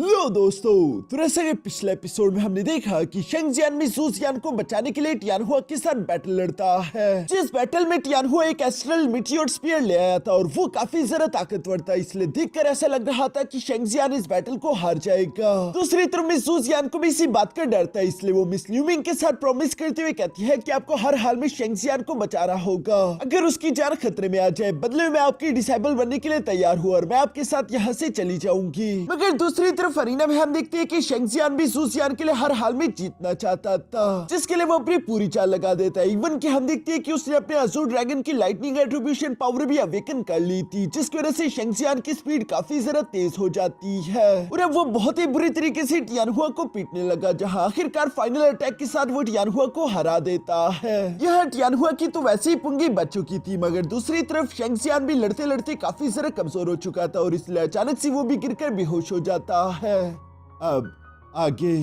लो दोस्तों, तो जैसे कि पिछले एपिसोड में हमने देखा कि शेंगजियान में सूजियान को बचाने के लिए टियानहुआ के साथ बैटल लड़ता है। जिस बैटल में टियानहुआ एक एस्ट्रल मीटियोर स्पीयर ले आया था और वो काफी ज्यादा ताकतवर था, इसलिए देखकर ऐसा लग रहा था कि शेंगजियान इस बैटल को हार जाएगा। दूसरी तरफ मिस सूजियान को भी इसी बात का डर था, इसलिए वो मिस ल्यूमिंग के साथ प्रॉमिस करते हुए कहती है कि आपको हर हाल में शेंगजियान को बचाना होगा। अगर उसकी जान खतरे में आ जाए, बदले में मैं आपकी डिसेबल बनने के लिए तैयार हूँ और मैं आपके साथ यहाँ से चली जाऊंगी। मगर दूसरी तरफ अरीना में हम देखते हैं कि शेंगजियान भी सूजियान के लिए हर हाल में जीतना चाहता था, जिसके लिए वो अपनी पूरी चाल लगा देता है। इवन कि हम देखते हैं कि उसने अपने अज़ूर ड्रैगन की लाइटनिंग एट्रीब्यूशन पावर भी अवेकन कर ली थी, जिसकी वजह से शेंगजियान की स्पीड काफी ज्यादा तेज हो जाती है और अब वो बहुत ही बुरी तरीके से टियानहुआ को पीटने लगा, जहाँ आखिरकार फाइनल अटैक के साथ वो टियानहुआ को हरा देता है। यह टियानहुआ की तो वैसे ही पुंगी बच चुकी थी, मगर दूसरी तरफ शेंगजियान भी लड़ते लड़ते काफी ज्यादा कमजोर हो चुका था और इसलिए अचानक से वो भी गिरकर बेहोश हो जाता है। अब आगे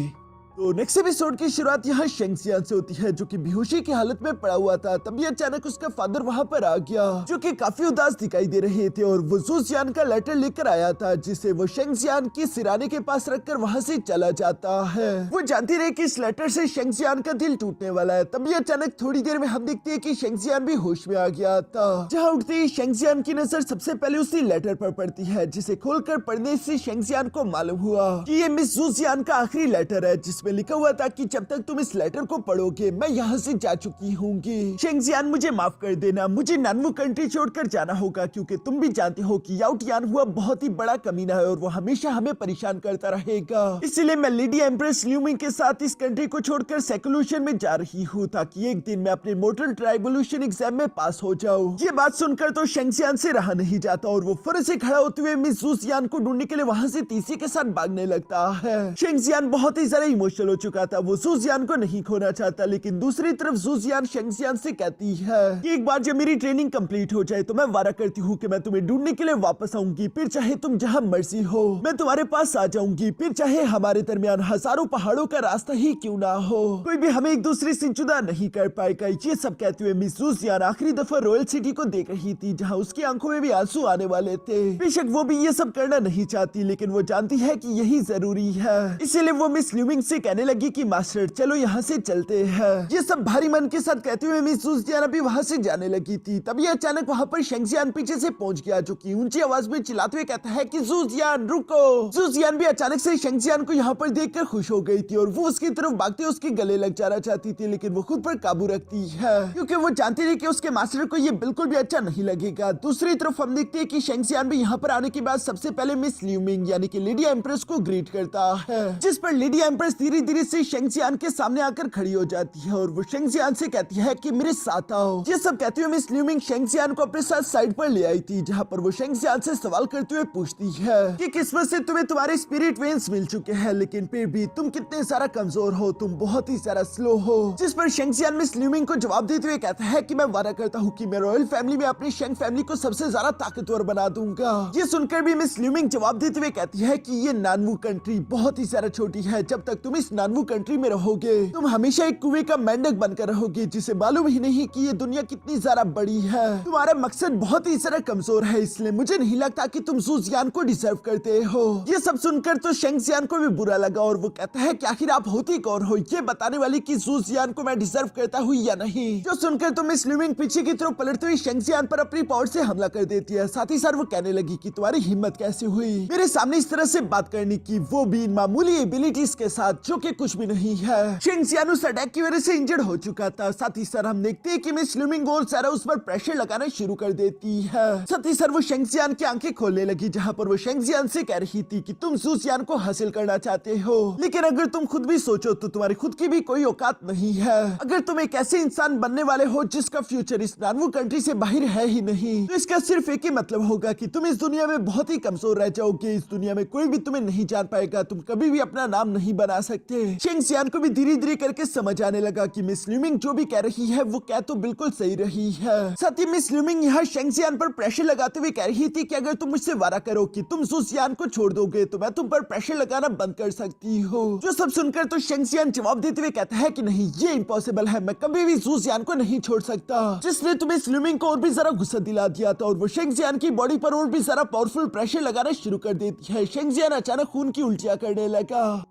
तो नेक्स्ट एपिसोड की शुरुआत यहाँ शेंगजियान से होती है, जो कि बेहोशी की हालत में पड़ा हुआ था। तभी अचानक उसका फादर वहाँ पर आ गया, जो कि काफी उदास दिखाई दे रहे थे और वो सूजियान का लेटर लेकर आया था, जिसे वो शेंगजियान की सिराने के पास रखकर वहाँ से चला जाता है। वो जानती रही कि इस लेटर से शेंगजियान का दिल टूटने वाला है। तभी अचानक थोड़ी देर में हम देखते हैं कि शेंगजियान भी होश में आ गया था। जहाँ उठते ही शेंगजियान की नजर सबसे पहले उसी लेटर पर पड़ती है, जिसे खोलकर पढ़ने से शेंगजियान को मालूम हुआ कि ये मिस सूजियान का आखिरी लेटर है, जिसमें लिखा हुआ था कि जब तक तुम इस लेटर को पढ़ोगे मैं यहाँ से जा चुकी हूँगी। शेंगजियान मुझे माफ कर देना, मुझे नानमू कंट्री छोड़कर जाना होगा, क्योंकि तुम भी जानते हो कि याओ टियानहुआ बहुत ही बड़ा कमीना है और वो हमेशा हमें परेशान करता रहेगा। इसलिए मैं लेडी एम्प्रेस ल्यूमिंग के साथ इस कंट्री को छोड़कर सेकुल्यूशन में जा रही हूँ, ताकि एक दिन मैं अपने मोर्टल ट्राइबोल्यूशन एग्जाम में पास हो जाऊँ। ये बात सुनकर तो शेंगजियान से रहा नहीं जाता और वो फौरन से खड़ा होते हुए मिस सूजियान को ढूंढने के लिए वहाँ से तीसी के साथ भागने लगता है। शेंगजियान बहुत ही ज्यादा इमोशनल हो चुका था, वो सूजियान को नहीं खोना चाहता, लेकिन दूसरी तरफ सूजियान शेंगजियान से कहती है कि एक बार जब मेरी ट्रेनिंग कंप्लीट हो जाए तो मैं वादा करती हूँ कि मैं तुम्हें ढूंढने के लिए वापस आऊंगी, फिर चाहे तुम जहाँ मर्जी हो मैं तुम्हारे पास आ जाऊंगी, फिर चाहे हमारे दरमियान हजारों पहाड़ों का रास्ता ही क्यों ना हो, कोई भी हमें एक दूसरे से जुदा नहीं कर पाएगा। ये सब कहते हुए मिस सूजियान आखिरी दफा रॉयल सिटी को देख रही थी, जहाँ उसकी आंखों में भी आंसू आने वाले थे। बेशक वो भी ये सब करना नहीं चाहती, लेकिन वो जानती है कि यही जरूरी है। इसीलिए वो मिस ल्यूमिंग से कहने लगी कि मास्टर चलो यहाँ से चलते हैं। ये सब भारी मन के साथ कहते हुए मिस सूजियान भी वहाँ से जाने लगी थी। तभी अचानक वहाँ पर शेंगजियान पीछे से पहुँच गया, जो कि ऊंची आवाज में चिल्लाते हुए कहता है कि सूजियान रुको। सूजियान भी अचानक से शेंगजियान को यहाँ पर देखकर खुश हो गई थी और वो उसकी तरफ भागते उसके गले लग जाना चाहती थी, लेकिन वो खुद पर काबू रखती है, क्योंकि वो जानती थी कि उसके मास्टर को ये बिल्कुल भी अच्छा नहीं लगेगा। दूसरी तरफ हम देखते हैं कि शेंगजियान भी यहाँ पर आने के बाद सबसे पहले मिस ल्यूमिंग यानी कि लेडी एम्प्रेस को ग्रीट करता है, जिस पर लेडी एम्प्रेस धीरे धीरे से शेंगजियान के सामने आकर खड़ी हो जाती है और वो शेंगजियान से कहती है कि मेरे साथ आओ। ये सब कहते हुए मिस ल्यूमिंग शेंगजियान को अपने साथ साइड पर ले आई थी, जहाँ पर वो शेंगजियान से सवाल करते हुए पूछती है कि किस्मत से तुम्हें तुम्हारे स्पिरिट वेन्स मिल चुके हैं, लेकिन फिर भी तुम कितने सारा कमजोर हो, तुम बहुत ही सारा स्लो हो। जिस पर शेंगजियान मिस ल्यूमिंग को जवाब देते हुए कहता है कि मैं वादा करता हूँ कि मैं रॉयल फैमिली में अपनी शेंग फैमिली को सबसे ज्यादा ताकतवर बना दूंगा। ये सुनकर भी मिस ल्यूमिंग जवाब देते हुए कहती है कि ये नानमू कंट्री बहुत ही ज्यादा छोटी है, जब तक तुम इस नानमू कंट्री में रहोगे तुम हमेशा एक कुएं का मेंढक बनकर रहोगे, जिसे मालूम ही नहीं कि ये दुनिया कितनी ज्यादा बड़ी है। तुम्हारा मकसद बहुत ही ज्यादा कमजोर है, इसलिए मुझे नहीं लगता कि तुम सूजियान को डिजर्व करते हो। ये सब सुनकर तो शेंगजियान को भी बुरा लगा और वो कहता है कि आखिर आप होती कौन हो ये बताने वाली कि सूजियान को मैं डिजर्व करता हूँ या नहीं। जो सुनकर तो मिस ल्यूमिंग पीछे की तरफ पलटते हुए शेंगजियान पर अपनी पावर से हमला कर देती है। साथ ही साथ वो कहने लगी कि तुम्हारी हिम्मत कैसे हुई मेरे सामने इस तरह से बात करने की, वो भी मामूली एबिलिटीज के साथ, जो कि कुछ भी नहीं है। शेंगजियान उस अटैक की वजह से इंजर्ड हो चुका था। साथ ही साथ हम देखते हैं कि मिस ल्यूमिंग और सारा उस पर प्रेशर लगाना शुरू कर देती है। साथ ही साथ वो शेंगजियान की आंखें खोलने लगी, जहाँ पर वो शेंगजियान से कह रही थी कि तुम सूजियान को हासिल करना चाहते हो, लेकिन अगर तुम खुद भी सोचो तो तुम्हारी खुद की भी कोई औकात नहीं है। अगर तुम एक ऐसे इंसान बनने वाले हो जिसका फ्यूचर इस नानमू कंट्री से बाहर है ही नहीं, तो इसका सिर्फ एक ही मतलब होगा कि तुम इस दुनिया में बहुत ही कमजोर रह जाओगे। इस दुनिया में कोई भी तुम्हें नहीं जान पाएगा, तुम कभी भी अपना नाम नहीं बना सकते। सकते। शेंगजियान को भी धीरे धीरे करके समझ आने लगा कि मिस ल्यूमिंग जो भी कह रही है वो कह तो बिल्कुल सही रही है। साथ ही मिस ल्यूमिंग यहाँ शेंगजियान पर प्रेशर लगाते हुए कह रही थी कि अगर तुम मुझसे वादा करो कि तुम ज़ुजियान को छोड़ दोगे तो मैं तुम पर प्रेशर लगाना बंद कर सकती हूँ। जो सब सुनकर तो शेंगजियान जवाब देते हुए कहता है कि नहीं, ये इम्पॉसिबल है, मैं कभी भी ज़ुजियान को नहीं छोड़ सकता। जिसने तुम्हें ल्यूमिंग को और भी जरा गुस्सा दिला दिया था और वो शेंगजियान की बॉडी पर और भी जरा पावरफुल प्रेशर लगाना शुरू कर देती है। शेंगजियान अचानक खून की उल्टियां करने लगा।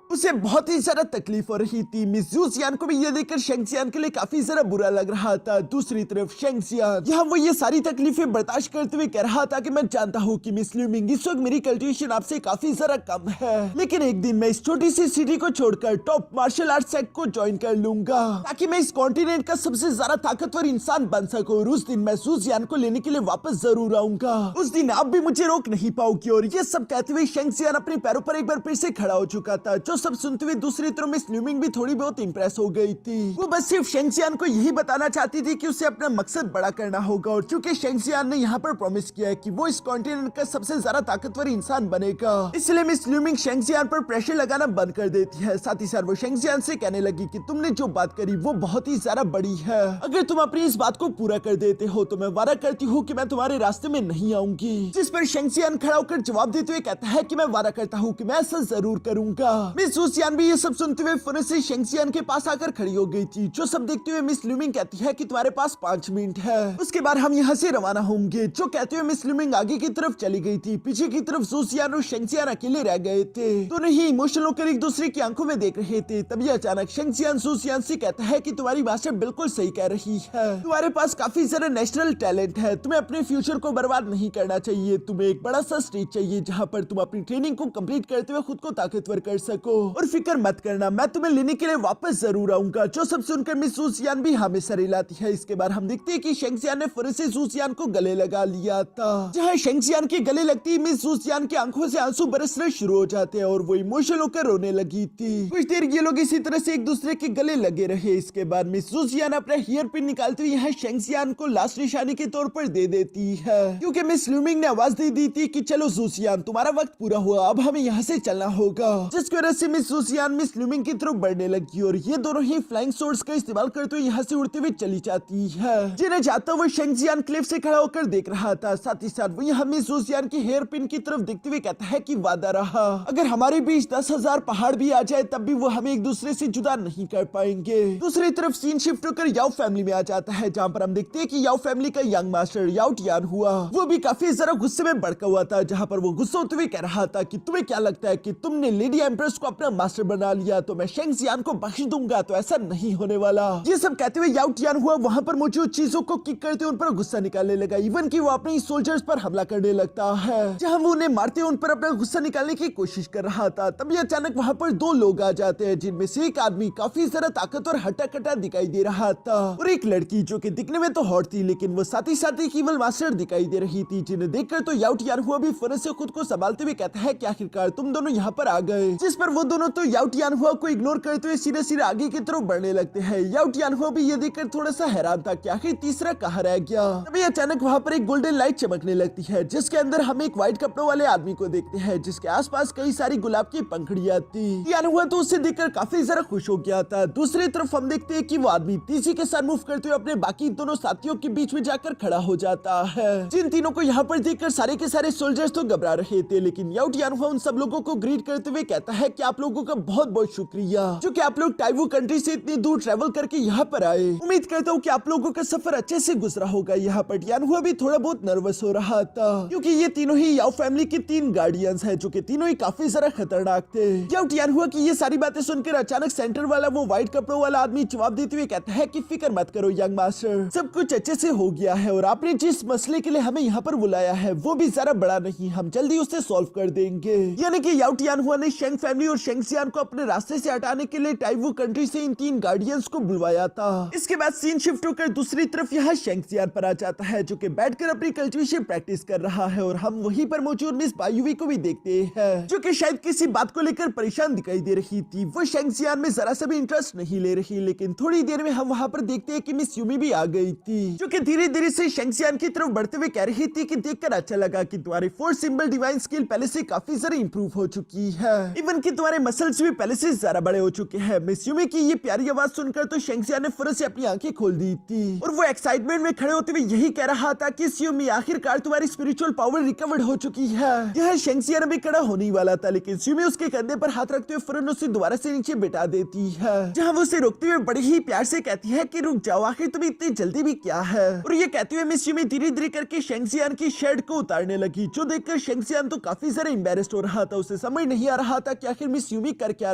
उसे बहुत ही ज्यादा तकलीफ हो रही थी। मिस ज़ुजियान को भी ये देखकर शेंगजियान के लिए काफी ज्यादा बुरा लग रहा था। दूसरी तरफ शेंगजियान यहाँ वो ये सारी तकलीफें बर्दाश्त करते हुए कह रहा था कि मैं जानता हूँ कि मिस ल्यूमिंग इस वक्त मेरी कल्टीवेशन आपसे काफी ज्यादा कम है, लेकिन एक दिन मैं इस छोटी सी सिटी को छोड़कर टॉप मार्शल आर्ट सेक्ट को ज्वाइन कर लूंगा ताकि मैं इस कॉन्टिनेंट का सबसे ज्यादा ताकतवर इंसान बन सकूं और उस दिन मैं ज़ुजियान को लेने के लिए वापस जरूर आऊंगा। उस दिन आप भी मुझे रोक नहीं पाओगे। और ये सब कहते हुए शेंगजियान अपने पैरों पर एक बार फिर से खड़ा हो चुका था। जो सब सुनते हुए दूसरी तरफ मिस ल्यूमिंग भी थोड़ी बहुत इंप्रेस हो गई थी। वो बस सिर्फ शेंगजियान को यही बताना चाहती थी कि उसे अपना मकसद बड़ा करना होगा और चूंकि शेंगजियान ने यहाँ पर प्रॉमिस किया है कि वो इस कॉन्टिनेंट का सबसे ज्यादा ताकतवर इंसान बनेगा, इसलिए मिस ल्यूमिंग शेंगजियान पर प्रेशर लगाना बंद कर देती है। साथ ही साथ वो शेंगजियान से कहने लगी कि तुमने जो बात करी वो बहुत ही ज्यादा बड़ी है। अगर तुम अपनी इस बात को पूरा कर देते हो तो मैं वादा करती हूँ कि मैं तुम्हारे रास्ते में नहीं आऊंगी। जिस पर शेंगजियान खड़ा होकर जवाब देते हुए कहता है कि मैं वादा करता हूँ कि मैं ऐसा जरूर करूंगा। मिस ज़ुजियान भी ये सब सुनते हुए फौरन से शेंगजियान के पास आकर खड़ी हो गई थी। जो सब देखते हुए मिस ल्यूमिंग कहती है कि तुम्हारे पास 5 मिनट है, उसके बाद हम यहाँ से रवाना होंगे। जो कहते हुए मिस ल्यूमिंग आगे की तरफ चली गई थी। पीछे की तरफ ज़ुजियान और शेंगजियान अकेले रह गए थे। दोनों ही इमोशनल होकर एक दूसरे की आंखों में देख रहे थे। तभी अचानक शेंगजियान ज़ुजियान से कहता है कि तुम्हारी भाषा बिल्कुल सही कह रही है, तुम्हारे पास काफी सारा नेशनल टैलेंट है, तुम्हें अपने फ्यूचर को बर्बाद नहीं करना चाहिए। तुम्हें एक बड़ा सा स्टेज चाहिए जहाँ पर तुम अपनी ट्रेनिंग को कंप्लीट करते हुए खुद को ताकतवर कर सको। और फिक्र मत करना, मैं तुम्हें लेने के लिए वापस जरूर आऊंगा। जो सब सुनकर मिस ज़ुजियान भी हमें सर हिलाती है। इसके बाद हम देखते हैं कि शेंगजियान ने फौरन से ज़ुजियान को गले लगा लिया था। जहाँ शेंगजियान के गले लगती मिस ज़ुजियान की आंखों से आंसू बरसने शुरू हो जाते हैं और वो इमोशनल होकर रोने लगी थी। कुछ देर ये लोग इसी तरह से एक दूसरे के गले लगे रहे। इसके बाद मिस ज़ुजियान अपना हेयर पिन निकालते हुए यहाँ शेंगजियान को लास्ट निशानी के तौर पर दे देती है, क्योंकि मिस ल्यूमिंग ने आवाज दे दी थी कि चलो ज़ुजियान, तुम्हारा वक्त पूरा हुआ, अब हमें यहाँ से चलना होगा। जिसकी वजह से मिस ज़ुजियान मिस ल्यूमिंग की तरफ बढ़ने लगी और ये दोनों ही फ्लाइंग सोर्स का इस्तेमाल करते हुए यहाँ से उड़ते हुए चली जाती है। जिन्हें जाता हुआ शेंगजियान क्लिफ से खड़ा होकर देख रहा था। साथ ही साथ वो यहाँ मिस ज़ुजियान की हेयर पिन की तरफ देखते हुए कहता है कि वादा रहा, अगर हमारे बीच 10,000 पहाड़ भी आ जाए तब भी वो हमें एक दूसरे से जुदा नहीं कर पाएंगे। दूसरी तरफ सीन शिफ्ट होकर याओ फैमिली में आ जाता है, जहाँ पर हम देखते हैं कि याओ फैमिली का यंग मास्टर याओ टियान हुआ, वो भी काफी जरा गुस्से में भड़का हुआ था। जहाँ पर वो गुस्सा होते हुए कह रहा था कि तुम्हें क्या लगता है कि तुमने लेडी एम्प्रेस को अपना मास्टर बना लिया तो मैं शेंगजियान को बख्श दूंगा? तो ऐसा नहीं होने वाला। ये सब कहते हुए याओ टियान हुआ वहाँ पर मौजूद चीजों को किक करते उन पर गुस्सा निकालने लगा। इवन कि वो अपने सोल्जर्स पर हमला करने लगता है, जहाँ वो उन्हें मारते उन पर अपना गुस्सा निकालने की कोशिश कर रहा था। तभी अचानक वहाँ पर 2 लोग आ जाते हैं, जिनमें से एक आदमी काफी ज्यादा ताकतवर हट्टा कट्टा दिखाई दे रहा था और एक लड़की जो कि दिखने में तो हॉट थी लेकिन वो साथ ही एक इवल मास्टर दिखाई दे रही थी। जिन्हें देखकर तो याओ टियान हुआ भी फौरन से खुद को संभालते हुए कहता है कि आखिरकार तुम दोनों यहाँ पर आ गए। जिस पर वो दोनों तो याओ टियान हुआ को इग्नोर करते हुए सीधे सीधे आगे की तरफ बढ़ने लगते हैं। याओ टियान हुआ भी ये देखकर थोड़ा सा हैरान था कि आखिर तीसरा कहाँ रह गया। तभी अचानक वहाँ पर एक गोल्डन लाइट चमकने लगती है, जिसके अंदर हम एक व्हाइट कपड़ों वाले आदमी को देखते हैं, जिसके आसपास कई सारी गुलाब की पंखुड़ियां थी। टियान हुआ तो उसे देखकर काफी जरा खुश हो गया था। दूसरी तरफ हम देखते हैं कि वो आदमी तेजी के साथ मूव करते हुए अपने बाकी दोनों साथियों के बीच में जाकर खड़ा हो जाता है। जिन तीनों को यहाँ पर देखकर सारे के सारे सोल्जर्स तो घबरा रहे थे, लेकिन याओ टियान हुआ उन सब लोगों को ग्रीट करते हुए कहता है कि आप लोगों का बहुत बहुत शुक्रिया, जो कि आप लोग टाइवू कंट्री से इतनी दूर ट्रेवल करके यहाँ पर आए। उम्मीद करता हूँ कि आप लोगों का सफर अच्छे से गुजरा होगा। यहाँ पर टियान हुआ भी थोड़ा बहुत नर्वस हो रहा था, क्योंकि ये तीनों ही याओ फैमिली के 3 गार्डियंस हैं, जो कि तीनों ही काफी जरा खतरनाक थे। याओ टियान हुआ कि ये सारी बातें सुनकर अचानक सेंटर वाला वो व्हाइट कपड़ों वाला आदमी जवाब देते हुए कहता है कि फिक्र मत करो यंग मास्टर, सब कुछ अच्छे से हो गया है और आपने जिस मसले के लिए हमें यहाँ पर बुलाया है वो भी जरा बड़ा नहीं, हम जल्दी उसे सॉल्व कर देंगे। यानी कि याओ टियान हुआ ने शेंग फैमिली और शेंगजियान को अपने रास्ते से हटाने के लिए टाइवू कंट्री से इन 3 गार्डियंस को बुलवाया था। इसके बाद सीन शिफ्ट होकर दूसरी तरफ यहाँ शेंगजियान पर आ जाता है, जो कि बैठकर अपनी कल्टीवेशन प्रैक्टिस कर रहा है और हम वहीं पर मौजूद मिस बायुवी को भी देखते हैं, जो कि शायद किसी बात को लेकर परेशान दिखाई दे रही थी। वो शेंगजियान में जरा सा भी इंटरेस्ट नहीं ले रही, लेकिन थोड़ी देर में हम वहाँ पर देखते हैं कि मिस यूमी भी आ गई थी, जो कि धीरे धीरे से शेंगजियान की तरफ बढ़ते हुए कह रही थी कि देखकर अच्छा लगा कि तुम्हारी 4 सिंबल डिवाइन स्किल पहले से काफी जरा इंप्रूव हो चुकी है। इवन कि तुम्हारी तुम्हारे मसल्स भी पहले से ज्यादा बड़े हो चुके हैं। मिस यूमी की ये प्यारी आवाज सुनकर तो शेंगजियान ने फौरन से अपनी आंखें खोल दी थी और वो एक्साइटमेंट में खड़े होते हुए यही कह रहा था कि यूमी आखिरकार तुम्हारी स्पिरिचुअल पावर रिकवर्ड हो चुकी है। यह शेंगजियान भी खड़ा होने वाला था, लेकिन यूमी उसके कंधे पर हाथ रखते हुए फौरन उसे दोबारा से नीचे बिठा देती है, जहाँ वो उसे रोकते हुए बड़े ही प्यार से कहती है कि रुक जाओ, आखिर तुम्हें इतनी जल्दी भी क्या है। और ये कहते हुए मिस यूमी धीरे धीरे करके शेंगजियान की शर्ट को उतारने लगी, जो देखकर शेंगजियान तो काफी ज्यादा एम्बेरेस्ड हो रहा था। उसे समझ नहीं आ रहा था कि आखिर मिस यूमी कर क्या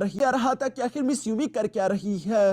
रही है।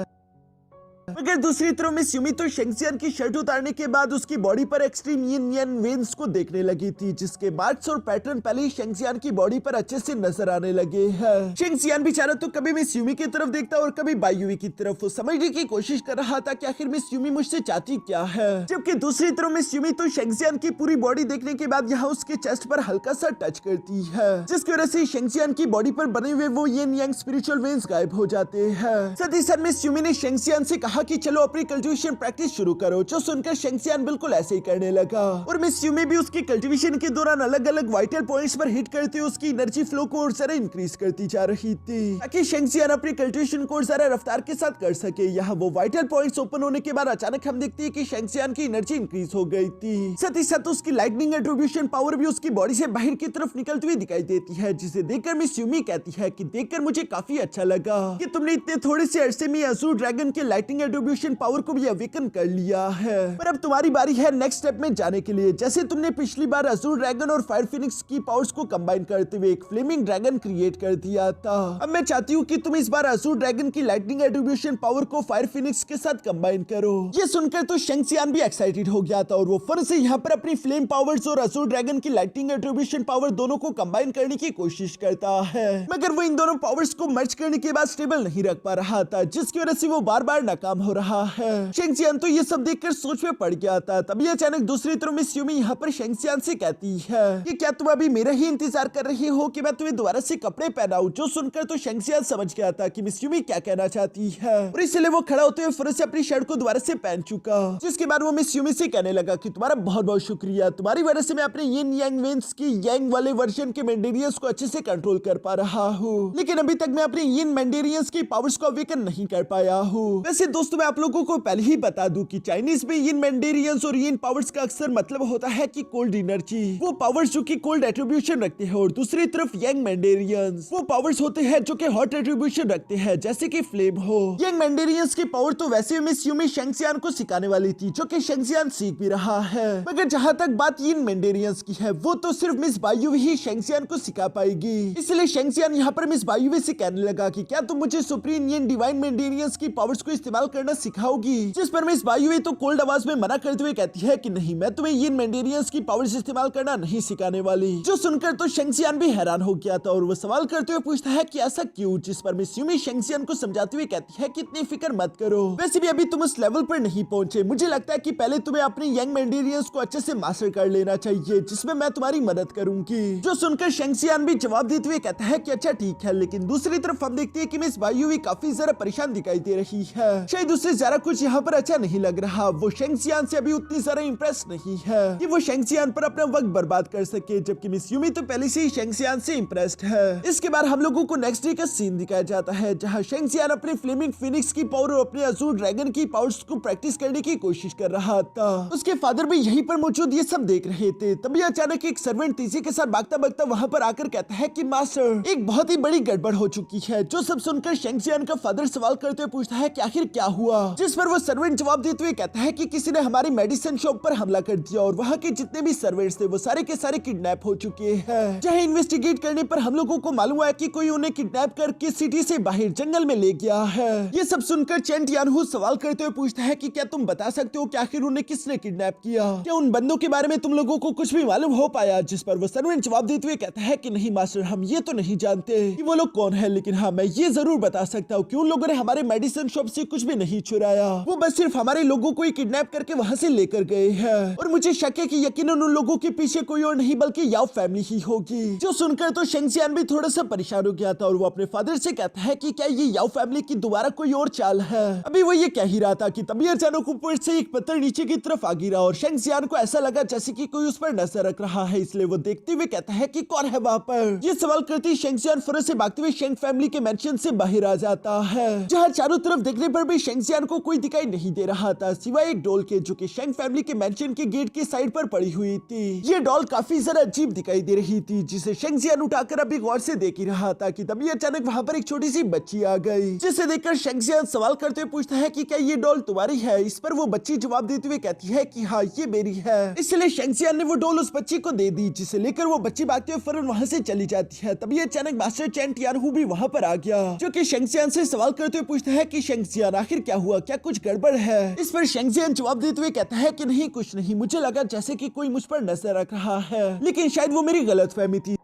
मगर दूसरी तरफ मिस यूमी तो शेंगजियान की शर्ट उतारने के बाद उसकी बॉडी पर एक्सट्रीम यिन यान वेन्स को देखने लगी थी, जिसके मार्क्स और पैटर्न पहले ही शेंगजियान की बॉडी पर अच्छे से नजर आने लगे हैं। शेंगजियान बेचारा तो कभी मिस यूमी की तरफ देखता और कभी बायुई की तरफ। वो समझने की कोशिश कर रहा था कि आखिर मिस यूमी मुझसे चाहती क्या है, जबकि दूसरी तरफ मिस यूमी तो शेंगजियान की पूरी बॉडी देखने के बाद यहाँ उसके चेस्ट पर हल्का सा टच करती है, जिसकी वजह से शेंगजियान की बॉडी पर बने हुए वो यिन यांग स्पिरिचुअल वेन्स गायब हो जाते हैं। साथ ही साथ मिस यूमी ने शेंगजियान से कहा कि चलो अपनी कल्टीवेशन प्रैक्टिस शुरू करो, जो सुनकर शेंगजियान बिल्कुल ऐसे ही करने लगा और मिस यूमी भी उसकी कल्टीवेशन के दौरान अलग अलग वाइटल पॉइंट्स पर हिट करते हुए उसकी एनर्जी फ्लो को और ज्यादा इंक्रीज करती जा रही थी, ताकि शेंगजियान अपनी कल्टीवेशन को ज्यादा रफ्तार के साथ कर सके। यहाँ वो वाइटल पॉइंट्स ओपन होने के बाद अचानक हम देखते हैं कि शेंगजियान की एनर्जी इंक्रीज हो गई थी। साथ ही साथ उसकी लाइटनिंग एट्रीब्यूशन पावर भी उसकी बॉडी से बाहर की तरफ निकलती हुई दिखाई देती है, जिसे देखकर मिस यूमी कहती है कि देखकर मुझे काफी अच्छा लगा कि तुमने इतने थोड़े से अरसे में अज़ूर ड्रैगन के लाइटनिंग एट्रीब्यूशन पावर को भी अवेकन कर लिया है। पर अब तुम्हारी बारी है नेक्स्ट स्टेप में जाने के लिए। जैसे तुमने पिछली बार अज़ूर ड्रैगन और फायर फिनिक्स की पावर्स को कंबाइन करते हुए एक फ्लेमिंग ड्रैगन क्रिएट कर दिया था, अब मैं चाहती हूँ कि तुम इस बार अज़ूर ड्रैगन की लाइटनिंग एट्रीब्यूशन पावर को फायर फिनिक्स के साथ कंबाइन करो। ये सुनकर तो शेंगजियान भी एक्साइटेड हो गया था और वो फौरन से यहाँ पर अपनी फ्लेम पावर्स और अज़ूर ड्रैगन की लाइटनिंग एट्रीब्यूशन पावर दोनों को कंबाइन करने की कोशिश करता है, मगर वो इन दोनों पावर्स को मर्ज करने के बाद स्टेबल नहीं रख पा रहा था, जिसकी वजह से वो बार बार नाकाम हो रहा है। शेंगजियान तो ये सब देखकर सोच में पड़ गया था। तभी अचानक दूसरी तरफ मिस यूमी यहाँ पर शेंगजियान से कहती है कि क्या तुम अभी मेरा ही इंतजार कर रही हो कि मैं तुम्हें दोबारा से कपड़े पहनाऊं, जो सुनकर तो शेंगजियान समझ गया था कि मिस यूमी क्या कहना चाहती है और इसलिए वो खड़ा होते हुए फौरन से अपनी शर्ट को दोबारा से पहन चुका, जिसके बाद वो मिस यूमी से कहने लगा कि तुम्हारा बहुत बहुत शुक्रिया, तुम्हारी वजह से मैं अपने यिन यांग वेन्स की यांग वाले वर्जन के मेंडेरियंस को अच्छे से कंट्रोल कर पा रहा हूँ, लेकिन अभी तक मैं अपने यिन मेंडेरियंस की पावर्स को अवेकन नहीं कर पाया हूँ। वैसे दोस्तों मैं आप लोगों को पहले ही बता दूं कि चाइनीज में यिन मेंडेरियंस और यिन पावर्स का अक्सर मतलब होता है कि कोल्ड एनर्जी, वो पावर्स जो कि कोल्ड एट्रीब्यूशन रखते हैं, और दूसरी तरफ यांग मेंडेरियंस वो पावर्स होते हैं जो कि हॉट एट्रीब्यूशन रखते हैं, जैसे कि फ्लेम हो। यांग मेंडेरियंस की पावर तो वैसे मिस यूमी शेंगजियान को सिखाने वाली थी, जो कि शेंगजियान सीख भी रहा है, मगर जहाँ तक बात यिन मेंडेरियंस की है वो तो सिर्फ मिस बायुवी ही शेंगजियान को सिखा पाएगी। इसलिए शेंगजियान यहाँ पर मिस बायुवी से कहने लगा कि क्या तुम मुझे सुप्रीम यिन डिवाइन मेंडेरियंस की पावर्स को इस्तेमाल करना सिखाओगी, जिस पर मिस बायुवी तो कोल्ड आवाज में मना करते हुए कहती है कि नहीं, मैं तुम्हें यिन मेंडेरियंस की पावर्स इस्तेमाल करना नहीं सिखाने वाली। जो सुनकर तो शेंगजियान भी हैरान हो गया था और वो सवाल करते हुए पूछता है कि ऐसा क्यों, जिस पर मिस यूमी शेंगजियान को समझाते हुए कहती है कि इतनी फिक्र मत करो, वैसे भी अभी तुम उस लेवल पर नहीं पहुंचे, मुझे लगता है कि पहले तुम्हें अपने यंग मेंडेरियंस को अच्छे से मास्टर कर लेना चाहिए, जिसमें मैं तुम्हारी मदद करूंगी। जो सुनकर शेंगजियान भी जवाब देते हुए कहता है कि अच्छा ठीक है, लेकिन दूसरी तरफ हम देखते हैं कि मिस बायुवी काफी ज्यादा परेशान दिखाई दे रही है, शायद उससे ज्यादा कुछ यहाँ पर अच्छा नहीं लग रहा। वो शेंगजियान से अभी उतनी ज्यादा इंप्रेस नहीं है कि वो शेंगजियान पर अपना वक्त बर्बाद कर सके, जबकि मिस यूमी तो पहले से ही शेंगजियान से इंप्रेस्ड है। इसके बाद हम लोगों को नेक्स्ट डे का सीन दिखाया जाता है, जहाँ शेंगजियान अपने फ्लेमिंग फिनिक्स की पावर और अपने अज़ूर ड्रैगन की पावर्स को प्रैक्टिस करने की कोशिश कर रहा था। उसके फादर भी यहीं पर मौजूद ये सब देख रहे थे। तभी अचानक एक सर्वेंट तेजी के साथ भागता भागता वहाँ पर आकर कहता है कि मास्टर, एक बहुत ही बड़ी गड़बड़ हो चुकी है। जो सब सुनकर शेंगजियान का फादर सवाल करते हुए पूछता है कि आखिर क्या हुआ, जिस पर वो सर्वेंट जवाब देते हुए कहता है कि किसी ने हमारी मेडिसिन शॉप पर हमला कर दिया और वहाँ के जितने भी सर्वेंट्स थे वो सारे के सारे किडनैप हो चुके हैं। जहाँ इन्वेस्टिगेट करने पर हम लोगों को मालूम हुआ कि कोई उन्हें किडनैप करके सिटी से बाहर जंगल में ले गया है। ये सब सुनकर चेन टियानहू सवाल करते हुए पूछता है कि क्या तुम बता सकते हो कि आखिर उन्हें किसने किडनैप किया, क्या उन बंदों के बारे में तुम लोगों को कुछ भी मालूम हो पाया, जिस पर वो सर्वेंट जवाब देते हुए कहता है कि नहीं मास्टर, हम ये तो नहीं जानते कि वो लोग कौन है, लेकिन हाँ मैं ये जरूर बता सकता हूँ कि उन लोगों ने हमारे मेडिसिन शॉप से कुछ भी भी नहीं चुराया, वो बस सिर्फ हमारे लोगों को ही किडनैप करके वहाँ से लेकर गए हैं। और मुझे शक है कि यकीनन उन लोगों के पीछे कोई और नहीं बल्कि याओ फैमिली ही होगी। जो सुनकर तो शेंगजियान भी थोड़ा सा परेशान हो गया था और वो अपने फादर से कहता है कि क्या ये याओ फैमिली की दोबारा कोई और चाल है। अभी वो ये कह ही रहा था कि तभी अचानक ऊपर से एक पत्थर नीचे की तरफ आ गिरा और शेंगजियान को ऐसा लगा जैसे कि कोई उस पर नजर रख रहा है, इसलिए वो देखते हुए कहता है कि कौन है वहाँ पर। ये सवाल करते ही शेंगजियान फौरन से भागते हुए शेंग फैमिली के मेंशन से बाहर आ जाता है, जहाँ चारों तरफ देखने पर भी शेंगजियान को कोई दिखाई नहीं दे रहा था सिवाय एक डॉल के, जो कि शेंग फैमिली के मेंशन के गेट के साइड पर पड़ी हुई थी। ये डॉल काफी ज्यादा अजीब दिखाई दे रही थी, जिसे शेंगजियान उठाकर अभी गौर से देख ही रहा था कि तभी अचानक वहाँ पर एक छोटी सी बच्ची आ गई, जिसे देखकर शेंगजियान सवाल करते हुए पूछता है कि क्या ये डॉल तुम्हारी है। इस पर वो बच्ची जवाब देते हुए कहती है कि हाँ ये मेरी है। इसलिए शेंगजियान ने वो डॉल उस बच्ची को दे दी, जिसे लेकर वो बच्ची भागते हुए फौरन वहाँ से चली जाती है। तभी अचानक मास्टर चैन टियानहू भी वहाँ पर आ गया, जो कि शेंगजियान से सवाल करते हुए पूछता है कि शेंगजियान आखिर क्या हुआ, क्या कुछ गड़बड़ है। इस पर शेंगजियान जवाब देते हुए कहता है कि नहीं कुछ नहीं, मुझे लगा जैसे कि कोई मुझ पर नजर रख रहा है, लेकिन शायद वो मेरी गलतफहमी थी।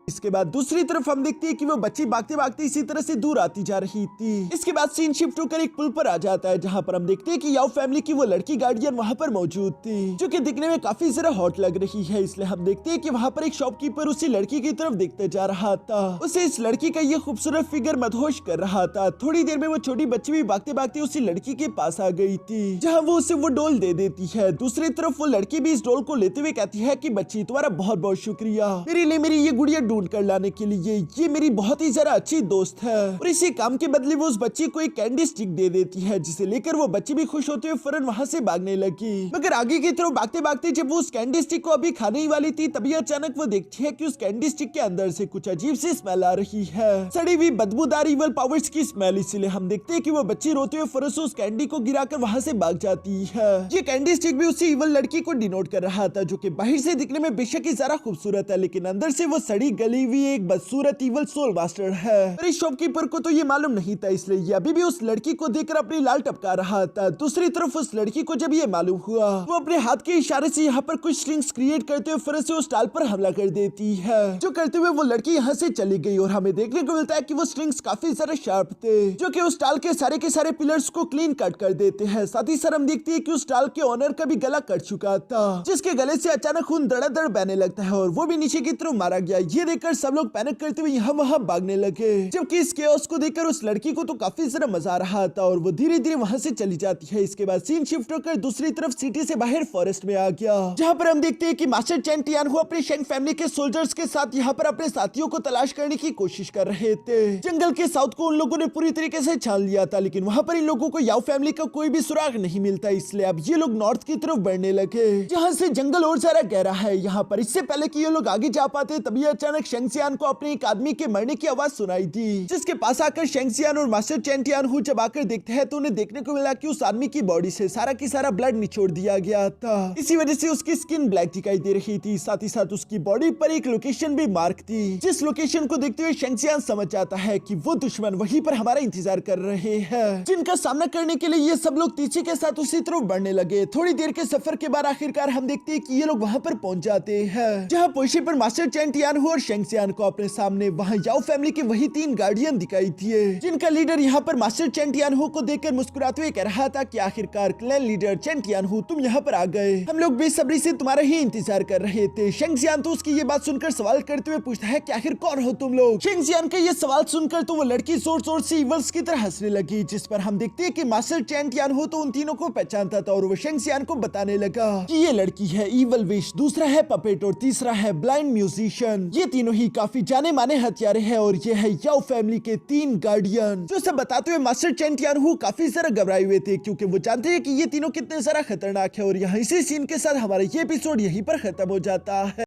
इसके बाद दूसरी तरफ हम देखते हैं कि वो बच्ची भागते भागते इसी तरह से दूर आती जा रही थी। इसके बाद सीन शिफ्ट होकर एक पुल पर आ जाता है, जहाँ पर हम देखते हैं कि याओ फैमिली की वो लड़की गार्डियन वहाँ पर मौजूद थी, जो कि दिखने में काफी जरा हॉट लग रही है। इसलिए हम देखते हैं कि वहाँ पर एक शॉपकीपर उसी लड़की की तरफ देखते जा रहा था, उसे इस लड़की का ये खूबसूरत फिगर मदहोश कर रहा था। थोड़ी देर में वो छोटी बच्ची भी भागते भागते उसी लड़की के पास आ गई थी, जहाँ वो उसे वो डॉल दे देती है। दूसरी तरफ वो लड़की भी इस डॉल को लेते हुए कहती है कि बच्ची तुम्हारा बहुत बहुत शुक्रिया मेरे लिए मेरी ये गुड़िया ढूंढ कर लाने के लिए, ये मेरी बहुत ही जरा अच्छी दोस्त है। और इसी काम के बदले वो उस बच्ची को एक कैंडी स्टिक दे देती है, जिसे लेकर वो बच्ची भी खुश होते हुए फौरन वहाँ से भागने लगी। मगर आगे की तरफ भागते भागते जब वो उस कैंडी स्टिक को अभी खाने ही वाली थी, तभी अचानक वो देखती है कि उस कैंडी स्टिक के अंदर से कुछ अजीब सी स्मेल आ रही है, सड़ी हुई बदबूदार इवल पावर्स की स्मेल। इसीलिए हम देखते हैं कि वो बच्ची रोते हुए फौरन से उस कैंडी को गिराकर वहाँ से भाग जाती है। ये कैंडी स्टिक भी उसी इवल लड़की को डिनोट कर रहा था, जो कि बाहर से दिखने में बेशक ही जरा खूबसूरत है, लेकिन अंदर से वो सड़ी गली हुई एक बदसूरत इवल सोल मास्टर है। और इस शॉपकीपर को तो ये मालूम नहीं था, इसलिए ये अभी भी उस लड़की को देखकर अपनी लाल टपका रहा था। दूसरी तरफ उस लड़की को जब ये मालूम हुआ, वो अपने हाथ के इशारे से यहाँ पर कुछ स्ट्रिंग्स क्रिएट करते हुए फौरन से उस टाल पर हमला कर देती है, जो करते हुए वो लड़की यहाँ से चली गई। और हमें देखने को मिलता है कि वो स्ट्रिंग्स काफी सारे शार्प थे, जो कि उस टाल के सारे पिलर्स को क्लीन कट कर देते हैं। साथ ही साथ हम देखते हैं कि उस टाल के ओनर का भी गला कट चुका था, जिसके गले से अचानक खून दड़ादड़ बहने लगता है और वो भी नीचे की तरफ मारा गया। ये देखकर सब लोग पैनिक करते हुए यहाँ वहाँ भागने लगे, जबकि इस केओस को देखकर उस लड़की को तो काफी ज्यादा मजा आ रहा था और वो धीरे धीरे वहाँ से चली जाती है। इसके बाद सीन शिफ्ट होकर दूसरी तरफ सिटी से बाहर फॉरेस्ट में आ गया, जहाँ पर हम देखते हैं कि मास्टर चैन टियानहू अपने शेंग फैमिली के सोल्जर्स के साथ यहाँ पर अपने साथियों को तलाश करने की कोशिश कर रहे थे। जंगल के साउथ को उन लोगों ने पूरी तरीके से छान लिया था, लेकिन वहाँ पर इन लोगों को याओ फैमिली का कोई भी सुराग नहीं मिलता। इसलिए अब ये लोग नॉर्थ की तरफ बढ़ने लगे, जहाँ से जंगल और ज्यादा गहरा है। यहाँ पर इससे पहले कि ये लोग आगे जा पाते, तभी अचानक शेंगजियान को अपने एक आदमी के मरने की आवाज सुनाई दी, जिसके पास आकर शेंगजियान और मास्टर चैन टियानहू जब आकर देखते हैं तो उन्हें देखने को मिला कि उस आदमी की बॉडी से सारा की सारा ब्लड निचोड़ दिया गया था। इसी वजह से उसकी स्किन ब्लैक दिखाई दे रही थी। साथ ही साथ उसकी बॉडी पर एक लोकेशन भी मार्क थी, जिस लोकेशन को देखते हुए शेंगजियान समझ जाता है कि वो दुश्मन वहीं पर हमारा इंतजार कर रहे हैं, जिनका सामना करने के लिए ये सब लोग तेजी के साथ उसी तरफ बढ़ने लगे। थोड़ी देर के सफर के बाद आखिरकार हम देखते हैं कि ये लोग वहाँ पर पहुंच जाते हैं, जहाँ पोशी पर मास्टर चैन टियानहू और शेंगजियान को अपने सामने वहाँ याओ फैमिली के वही 3 गार्डियन दिखाई दिए, जिनका लीडर यहाँ पर मास्टर चैन टियानहू को देखकर मुस्कुराते हुए कह रहा था कि आखिरकार क्लैन लीडर चैन टियानहू तुम यहाँ पर आ गए, हम लोग बेसब्री से तुम्हारा ही इंतजार कर रहे थे। शेंगजियान तो उसकी ये बात सुनकर सवाल करते हुए पूछता है कि आखिर कौन हो तुम लोग। शेंगजियान का ये सवाल सुनकर तो वो लड़की जोर जोर से इवल्स की तरह हंसने लगी, जिस पर हम देखते हैं कि मास्टर चैन टियानहू तो उन तीनों को पहचानता था और वो शेंगजियान को बताने लगा कि ये लड़की है इवल विश, दूसरा है पपेट और तीसरा है ब्लाइंड म्यूजिशियन। ये तीनों ही काफी जाने माने हथियारे हैं और ये है याओ फैमिली के 3 गार्डियन। जो सब बताते हुए मास्टर चैन टियानहू काफी जरा घबराए हुए थे, क्योंकि वो जानते हैं कि ये तीनों कितने जरा खतरनाक है। और यहाँ इसी सीन के साथ हमारा ये एपिसोड यहीं पर खत्म हो जाता है।